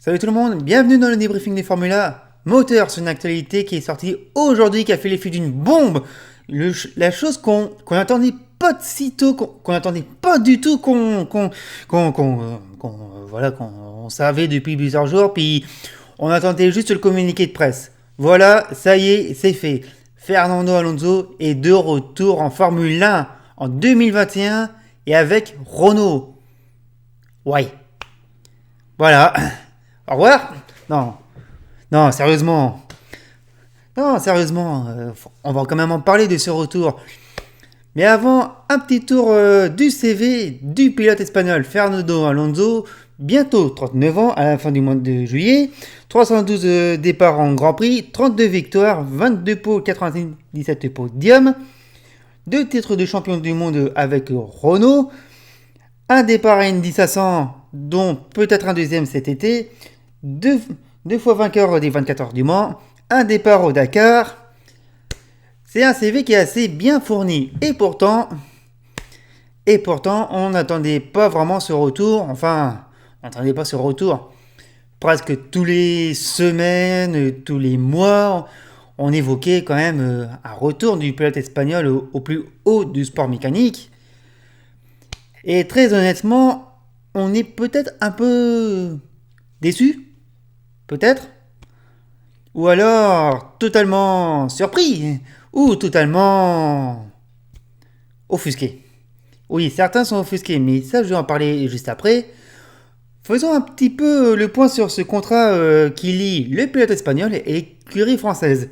Salut tout le monde, bienvenue dans le débriefing des Formula Moteur. C'est une actualité qui est sortie aujourd'hui, qui a fait l'effet d'une bombe. La chose qu'on n'attendait pas de sitôt, qu'on n'attendait pas du tout, qu'on savait depuis plusieurs jours, puis on attendait juste le communiqué de presse. Voilà, ça y est, c'est fait. Fernando Alonso est de retour en Formule 1 en 2021 et avec Renault. Ouais. Voilà. Au revoir. Non, non, sérieusement. Non, sérieusement, on va quand même en parler de ce retour. Mais avant, un petit tour du CV du pilote espagnol Fernando Alonso. Bientôt 39 ans à la fin du mois de juillet. 312 départs en Grand Prix, 32 victoires, 22 pots, 97 podiums. 2 titres de champion du monde avec Renault. Un départ à Indy 500, dont peut-être un deuxième cet été. Deux fois vainqueur des 24 heures du Mans, un départ au Dakar. C'est un CV qui est assez bien fourni. Et pourtant, on n'attendait pas vraiment ce retour. Enfin, on n'attendait pas ce retour. Presque tous les semaines, tous les mois, on évoquait quand même un retour du pilote espagnol au plus haut du sport mécanique. Et très honnêtement, on est peut-être un peu déçu. Peut-être. Ou alors totalement surpris. Ou totalement offusqué. Oui, certains sont offusqués, mais ça je vais en parler juste après. Faisons un petit peu le point sur ce contrat qui lie le pilote espagnol et l'écurie française.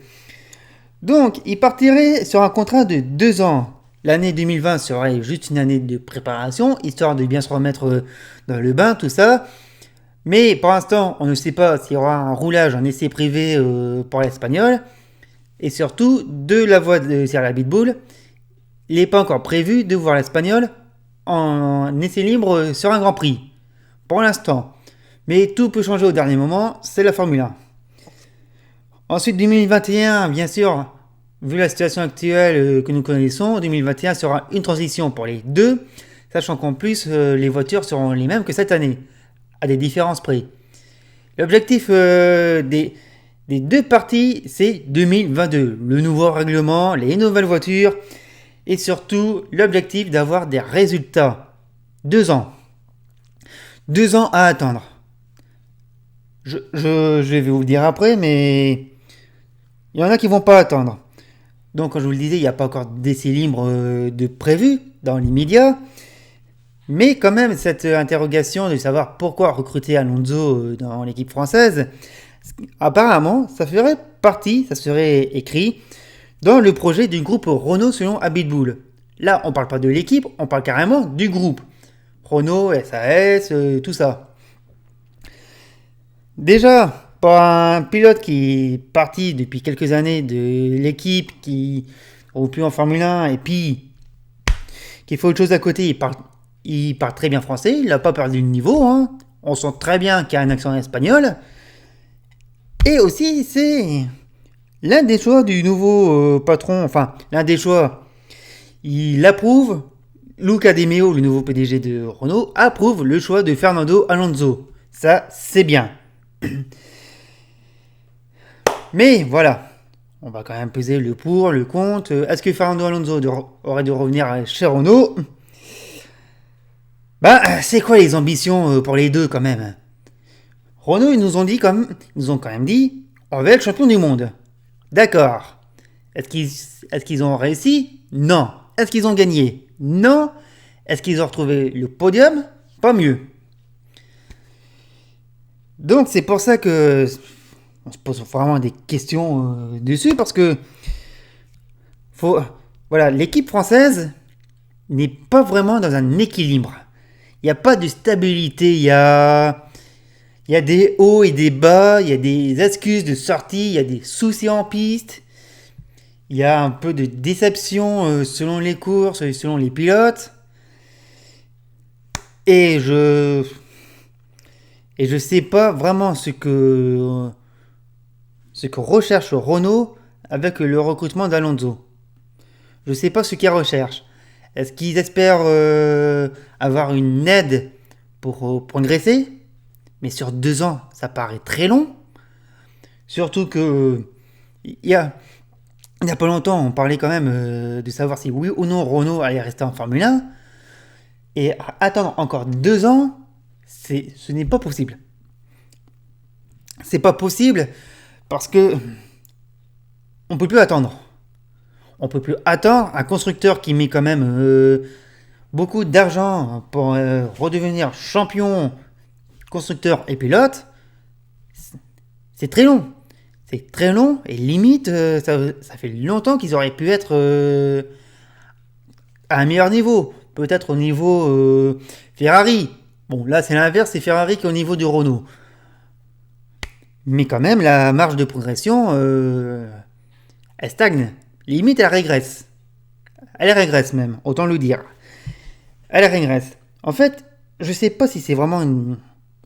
Donc, il partirait sur un contrat de 2 ans. L'année 2020 serait juste une année de préparation, histoire de bien se remettre dans le bain, tout ça. Mais pour l'instant, on ne sait pas s'il y aura un roulage en essai privé pour l'Espagnol. Et surtout, de la voix de Serra Pitbull, il n'est pas encore prévu de voir l'Espagnol en essai libre sur un Grand Prix. Pour l'instant. Mais tout peut changer au dernier moment, c'est la Formule 1. Ensuite, 2021, bien sûr, vu la situation actuelle que nous connaissons, 2021 sera une transition pour les deux, sachant qu'en plus, les voitures seront les mêmes que cette année, à des différences près. L'objectif des deux parties, c'est 2022. Le nouveau règlement, les nouvelles voitures, et surtout l'objectif d'avoir des résultats. 2 ans. 2 ans à attendre. Je vais vous le dire après, mais il y en a qui vont pas attendre. Donc, comme je vous le disais, il n'y a pas encore d'essai libre de prévu dans l'immédiat. Mais quand même, cette interrogation de savoir pourquoi recruter Alonso dans l'équipe française, apparemment, ça serait écrit dans le projet du groupe Renault selon Abitbull. Là, on parle pas de l'équipe, on parle carrément du groupe. Renault, SAS, tout ça. Déjà, pour un pilote qui est parti depuis quelques années de l'équipe, qui roule plus en Formule 1, et puis qui fait autre chose à côté, il parle très bien français, il n'a pas perdu le niveau, hein. On sent très bien qu'il a un accent espagnol. Et aussi, c'est l'un des choix du nouveau patron, enfin, l'un des choix, il approuve, Luca De Meo, le nouveau PDG de Renault, approuve le choix de Fernando Alonso. Ça, c'est bien. Mais voilà, on va quand même peser le pour, le contre. Est-ce que Fernando Alonso aurait dû revenir chez Renault? Bah, c'est quoi les ambitions pour les deux quand même? Renault, ils nous ont quand même dit, on veut être champion du monde. D'accord. Est-ce qu'ils ont réussi? Non. Est-ce qu'ils ont gagné? Non. Est-ce qu'ils ont retrouvé le podium? Pas mieux. Donc c'est pour ça que on se pose vraiment des questions dessus parce que voilà, l'équipe française n'est pas vraiment dans un équilibre. Il n'y a pas de stabilité, il y a des hauts et des bas, il y a des excuses de sortie, il y a des soucis en piste, il y a un peu de déception selon les courses, selon les pilotes. Et je sais pas vraiment ce que recherche Renault avec le recrutement d'Alonso. Je sais pas ce qu'ils recherchent. Est-ce qu'ils espèrent avoir une aide pour progresser? Mais sur 2 ans, ça paraît très long. Surtout que il y a pas longtemps, on parlait quand même de savoir si oui ou non Renault allait rester en Formule 1. Et attendre encore 2 ans, ce n'est pas possible. C'est pas possible parce que on peut plus attendre. On peut plus attendre un constructeur qui met quand même beaucoup d'argent pour redevenir champion, constructeur et pilote. C'est très long. C'est très long et limite, ça fait longtemps qu'ils auraient pu être à un meilleur niveau. Peut-être au niveau Ferrari. Bon, là c'est l'inverse, c'est Ferrari qui est au niveau du Renault. Mais quand même, la marge de progression, elle stagne. Limite, elle régresse. Elle régresse même, autant le dire. Elle régresse. En fait, je sais pas si c'est vraiment une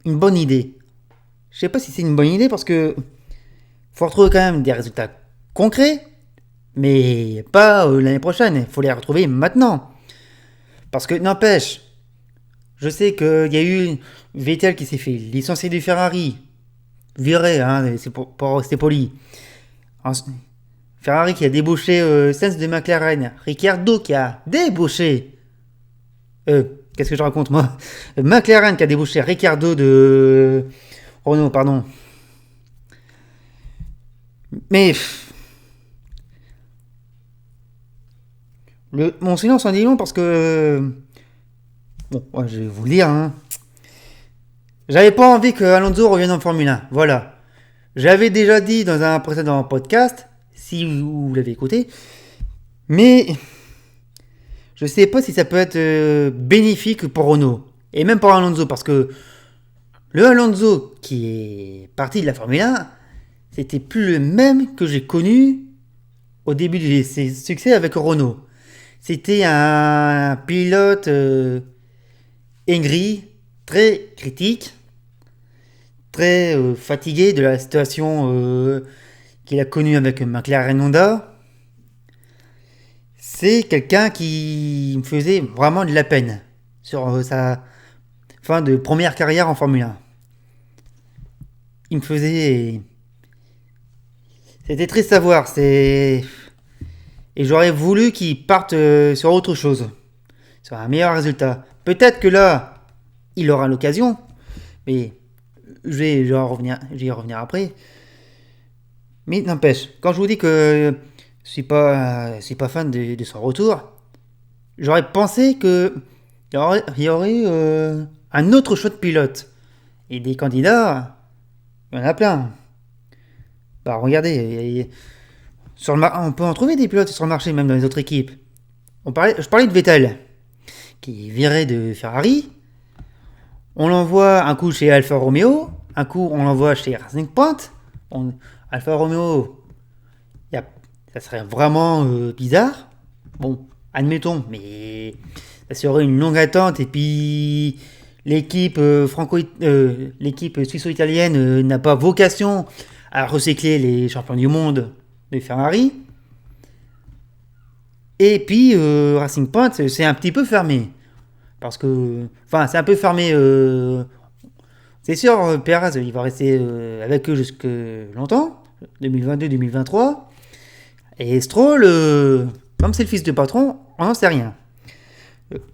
bonne idée. Je sais pas si c'est une bonne idée parce que faut retrouver quand même des résultats concrets, mais pas l'année prochaine. Il faut les retrouver maintenant. Parce que n'empêche, je sais qu'il y a eu Vettel qui s'est fait licencier du Ferrari, viré, hein, pour rester poli. Ferrari qui a débauché Sainz de McLaren, Ricciardo qui a débauché, qu'est-ce que je raconte moi, McLaren qui a débauché Ricciardo de Renault, pardon. Mais mon silence en dit long parce que bon, ouais, je vais vous le dire. Hein. J'avais pas envie que Alonso revienne en Formule 1. Voilà. J'avais déjà dit dans un précédent podcast, si vous l'avez écouté, mais je sais pas si ça peut être bénéfique pour Renault et même pour Alonso parce que le Alonso qui est parti de la Formule 1, c'était plus le même que j'ai connu au début de ses succès avec Renault. C'était un pilote aigri, très critique, très fatigué de la situation qu'il a connue avec McLaren Honda. C'est quelqu'un qui me faisait vraiment de la peine sur sa fin de première carrière en Formule 1. Il me faisait... C'était triste à voir, et j'aurais voulu qu'il parte sur autre chose, sur un meilleur résultat. Peut-être que là, il aura l'occasion, mais je vais y revenir après. Mais n'empêche, quand je vous dis que je suis pas fan de son retour, j'aurais pensé que il y aurait un autre choix de pilote. Et des candidats, il y en a plein. Bah regardez, on peut en trouver des pilotes sur le marché, même dans les autres équipes. Je parlais de Vettel, qui est viré de Ferrari. On l'envoie un coup chez Alfa Romeo, un coup on l'envoie chez Racing Point. Alfa Romeo, ça serait vraiment bizarre. Bon, admettons, mais ça serait une longue attente et puis l'équipe l'équipe suisse-italienne n'a pas vocation à recycler les champions du monde de Ferrari. Et puis Racing Point, c'est un petit peu fermé. Parce que... Enfin, c'est un peu fermé. C'est sûr, Perez, il va rester avec eux jusque longtemps. 2022-2023. Et Stroll, comme c'est le fils du patron, on n'en sait rien.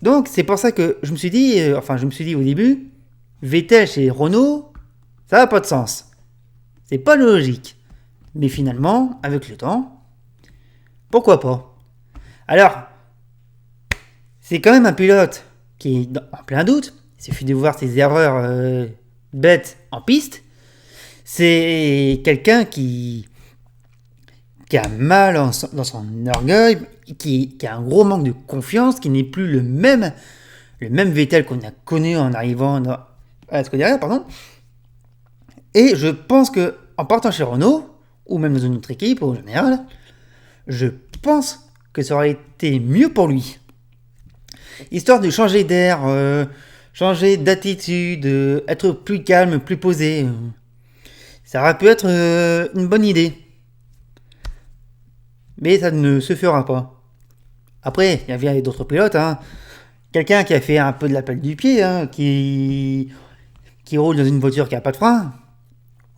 Donc, c'est pour ça que je me suis dit... je me suis dit au début, Vettel chez Renault, ça n'a pas de sens. C'est pas logique. Mais finalement, avec le temps, pourquoi pas? Alors, c'est quand même un pilote qui est en plein doute. Il suffit de voir ses erreurs bêtes en piste. C'est quelqu'un qui a mal dans son orgueil, qui a un gros manque de confiance, qui n'est plus le même Vettel qu'on a connu en arrivant à Scuderia, pardon. Et je pense que en partant chez Renault, ou même dans une autre équipe au général, je pense que ça aurait été mieux pour lui. Histoire de changer d'air, changer d'attitude, être plus calme, plus posé. Ça aurait pu être une bonne idée. Mais ça ne se fera pas. Après, il y avait d'autres pilotes. Quelqu'un qui a fait un peu de l'appel du pied, qui qui roule dans une voiture qui a pas de frein.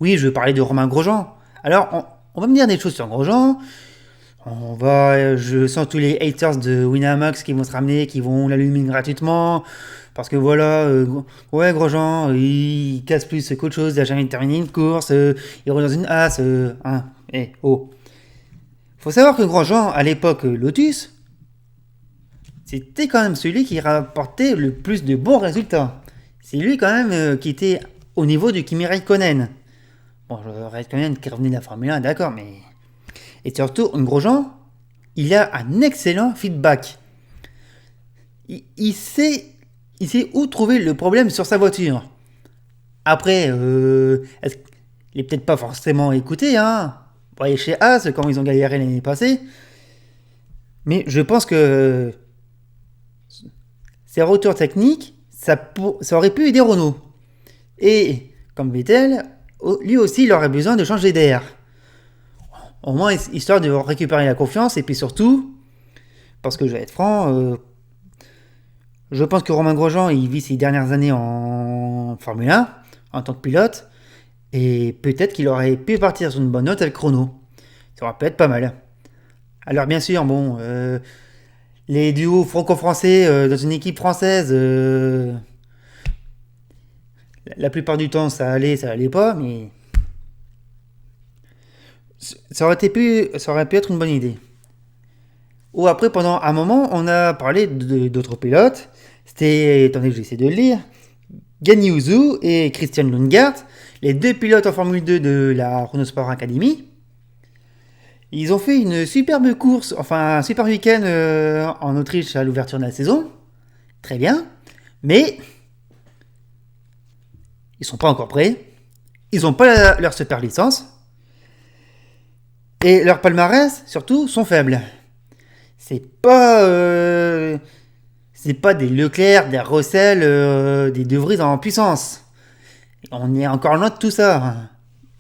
Oui, je veux parler de Romain Grosjean. Alors, on va me dire des choses sur Grosjean. Je sens tous les haters de Winamax qui vont se ramener, qui vont l'allumer gratuitement. Parce que voilà, ouais, Grosjean, il casse plus qu'autre chose, il a jamais terminé une course, il roule dans une as, hein, oh. Faut savoir que Grosjean, à l'époque Lotus, c'était quand même celui qui rapportait le plus de bons résultats. C'est lui quand même qui était au niveau du Kimi Raikkonen. Bon, Raikkonen qui revenait de la Formule 1, d'accord, mais... Et surtout, Grosjean, il a un excellent feedback. Il sait où trouver le problème sur sa voiture. Après, il est peut-être pas forcément écouté, hein. Vous voyez chez As, quand ils ont galéré l'année passée. Mais je pense que ces retours techniques, ça aurait pu aider Renault. Et comme Vettel, lui aussi, il aurait besoin de changer d'air. Au moins, histoire de récupérer la confiance. Et puis surtout, parce que je vais être franc, je pense que Romain Grosjean, il vit ses dernières années en Formule 1, en tant que pilote. Et peut-être qu'il aurait pu partir sur une bonne note avec Renault. Ça aurait pu être pas mal. Alors bien sûr, bon, les duos franco-français dans une équipe française, la plupart du temps ça allait pas, mais ça aurait pu être une bonne idée. Ou après, pendant un moment, on a parlé d'autres pilotes. C'était, attendez, j'essaie de le lire, Guan Yu Zhou et Christian Lundgaard, les deux pilotes en Formule 2 de la Renault Sport Academy. Ils ont fait une superbe course, enfin un super week-end en Autriche à l'ouverture de la saison. Très bien. Mais ils sont pas encore prêts. Ils n'ont pas leur super licence. Et leurs palmarès, surtout, sont faibles. C'est pas des Leclerc, des Russell, des De Vries en puissance. On est encore loin de tout ça.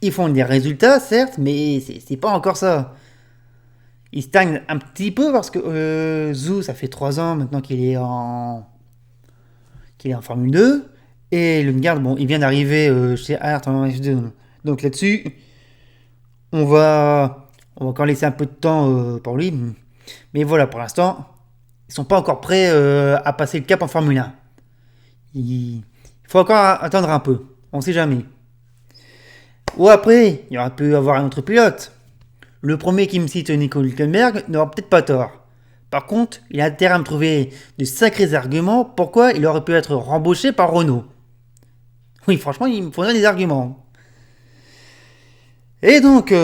Ils font des résultats, certes, mais c'est pas encore ça. Ils stagnent un petit peu parce que Zhou, ça fait 3 ans maintenant qu'il est en Formule 2. Et Lundgaard, bon, il vient d'arriver chez Art en F2. Donc là-dessus, on va encore laisser un peu de temps pour lui. Mais voilà, pour l'instant, ils sont pas encore prêts à passer le cap en Formule 1. Il faut encore attendre un peu. On sait jamais. Ou après, il y aura pu avoir un autre pilote. Le premier qui me cite Nico Hülkenberg n'aura peut-être pas tort. Par contre, il a intérêt à me trouver de sacrés arguments pourquoi il aurait pu être rembauché par Renault. Oui, franchement, il me faudrait des arguments. Et donc,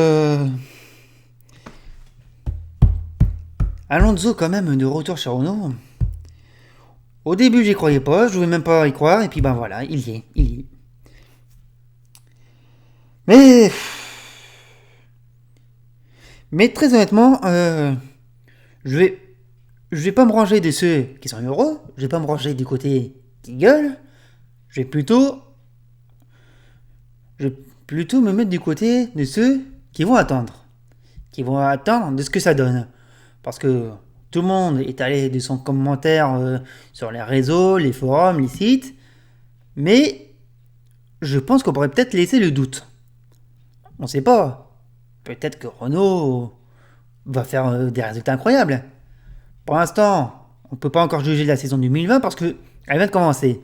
Alonso quand même de retour chez Renault. Au début, j'y croyais pas, je voulais même pas y croire, et puis ben voilà, il y est. Mais très honnêtement, je vais pas me ranger de ceux qui sont heureux, je vais pas me ranger du côté qui gueule, je vais plutôt me mettre du côté de ceux qui vont attendre de ce que ça donne. Parce que tout le monde est allé de son commentaire sur les réseaux, les forums, les sites, mais je pense qu'on pourrait peut-être laisser le doute. On sait pas. Peut-être que Renault va faire des résultats incroyables. Pour l'instant, on ne peut pas encore juger de la saison 2020 parce qu'elle vient de commencer.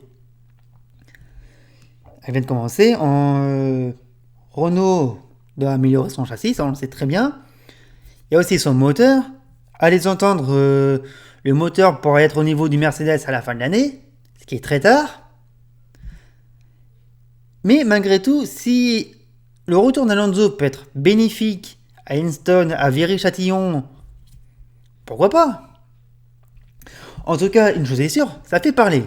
Renault doit améliorer son châssis, ça on le sait très bien. Il y a aussi son moteur. À les entendre, le moteur pourrait être au niveau du Mercedes à la fin de l'année, ce qui est très tard. Mais malgré tout, si le retour d'Alonso peut être bénéfique à Henston, à Viry-Châtillon, pourquoi pas? En tout cas, une chose est sûre, ça fait parler.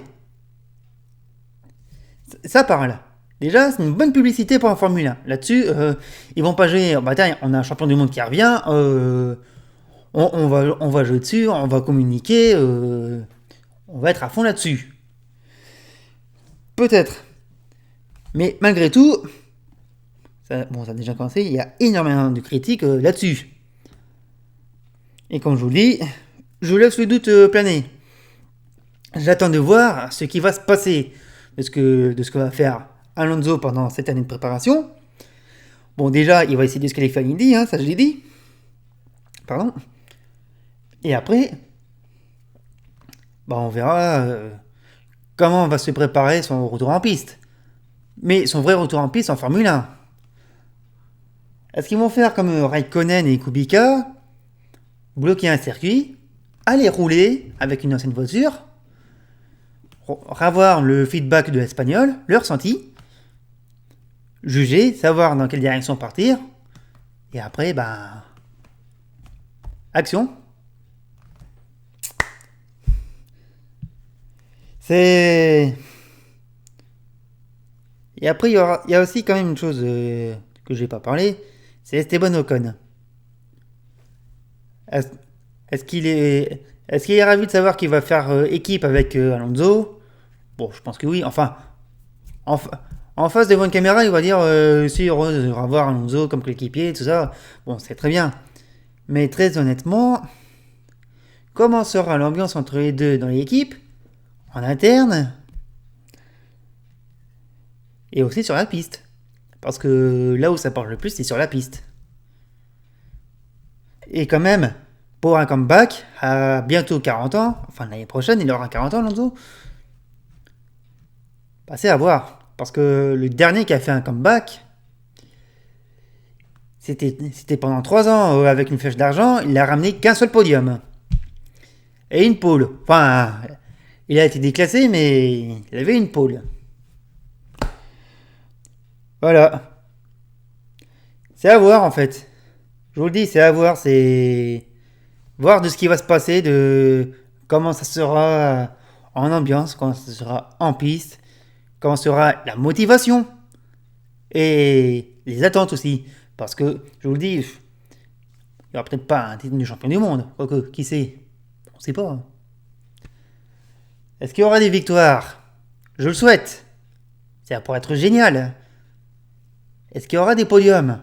Ça parle. Déjà, c'est une bonne publicité pour la Formule 1. Là-dessus, ils vont pas jouer. Bah, tiens, on a un champion du monde qui revient. On va jouer dessus, on va communiquer. On va être à fond là-dessus. Peut-être. Mais malgré tout, ça a déjà commencé. Il y a énormément de critiques là-dessus. Et comme je vous le dis, je laisse le doute planer. J'attends de voir ce qui va se passer de ce que va faire Alonso pendant cette année de préparation. Bon, déjà, il va essayer de se qualifier à l'Indy, hein, ça je l'ai dit. Pardon. Et après, on verra comment va se préparer son retour en piste. Mais son vrai retour en piste en Formule 1. Est-ce qu'ils vont faire comme Raikkonen et Kubica, bloquer un circuit, aller rouler avec une ancienne voiture, avoir le feedback de l'Espagnol, le ressenti, juger, savoir dans quelle direction partir, et après, action. C'est... Et après, il y a aussi quand même une chose que je n'ai pas parlé, c'est Esteban Ocon. Est-ce qu'il est ravi de savoir qu'il va faire équipe avec Alonso? Bon, je pense que oui. Enfin, en, en face devant une caméra, il va dire si heureux de revoir Alonso comme coéquipier, tout ça. Bon, c'est très bien. Mais très honnêtement, comment sera l'ambiance entre les deux dans l'équipe, en interne, et aussi sur la piste? Parce que là où ça parle le plus, c'est sur la piste. Et quand même, pour un comeback, à bientôt 40 ans, enfin l'année prochaine, il aura 40 ans, Alonso. C'est à voir. Parce que le dernier qui a fait un comeback, c'était pendant 3 ans avec une flèche d'argent, il n'a ramené qu'un seul podium. Et une pole. Enfin, il a été déclassé, mais il avait une pole. Voilà. C'est à voir en fait. Je vous le dis, c'est à voir. C'est voir de ce qui va se passer, de comment ça sera en ambiance, comment ça sera en piste, comment sera la motivation et les attentes aussi. Parce que, je vous le dis, il n'y aura peut-être pas un titre de champion du monde. Quoique, qui sait? On ne sait pas. Est-ce qu'il y aura des victoires? Je le souhaite. Ça pourrait être génial. Est-ce qu'il y aura des podiums?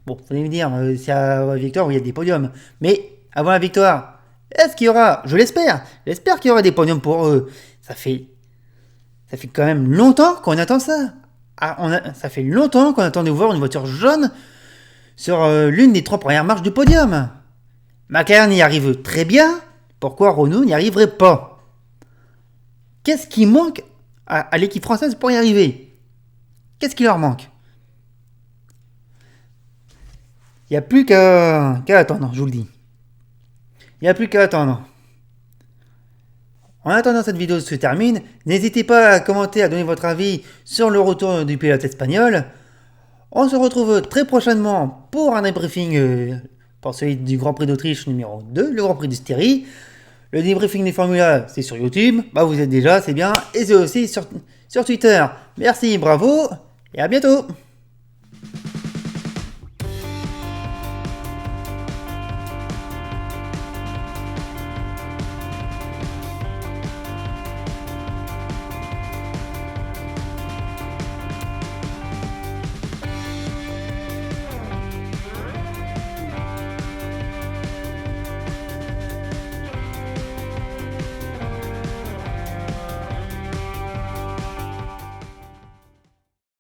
Bon, vous allez me dire, s'il y a la victoire, il y a des podiums. Mais avant la victoire, est-ce qu'il y aura? Je l'espère. J'espère qu'il y aura des podiums pour eux. Ça fait quand même longtemps qu'on attend ça. Ça fait longtemps qu'on attend de voir une voiture jaune sur l'une des 3 premières marches du podium. McLaren y arrive très bien. Pourquoi Renault n'y arriverait pas? Qu'est-ce qui manque à l'équipe française pour y arriver? Qu'est-ce qui leur manque? Il n'y a plus qu'à attendre, je vous le dis. Il n'y a plus qu'à attendre. En attendant cette vidéo se termine, n'hésitez pas à commenter, à donner votre avis sur le retour du pilote espagnol. On se retrouve très prochainement pour un débriefing pour celui du Grand Prix d'Autriche numéro 2, le Grand Prix de Styrie. Le débriefing des Formula, c'est sur YouTube. Vous êtes déjà, c'est bien. Et c'est aussi sur Twitter. Merci, bravo, et à bientôt.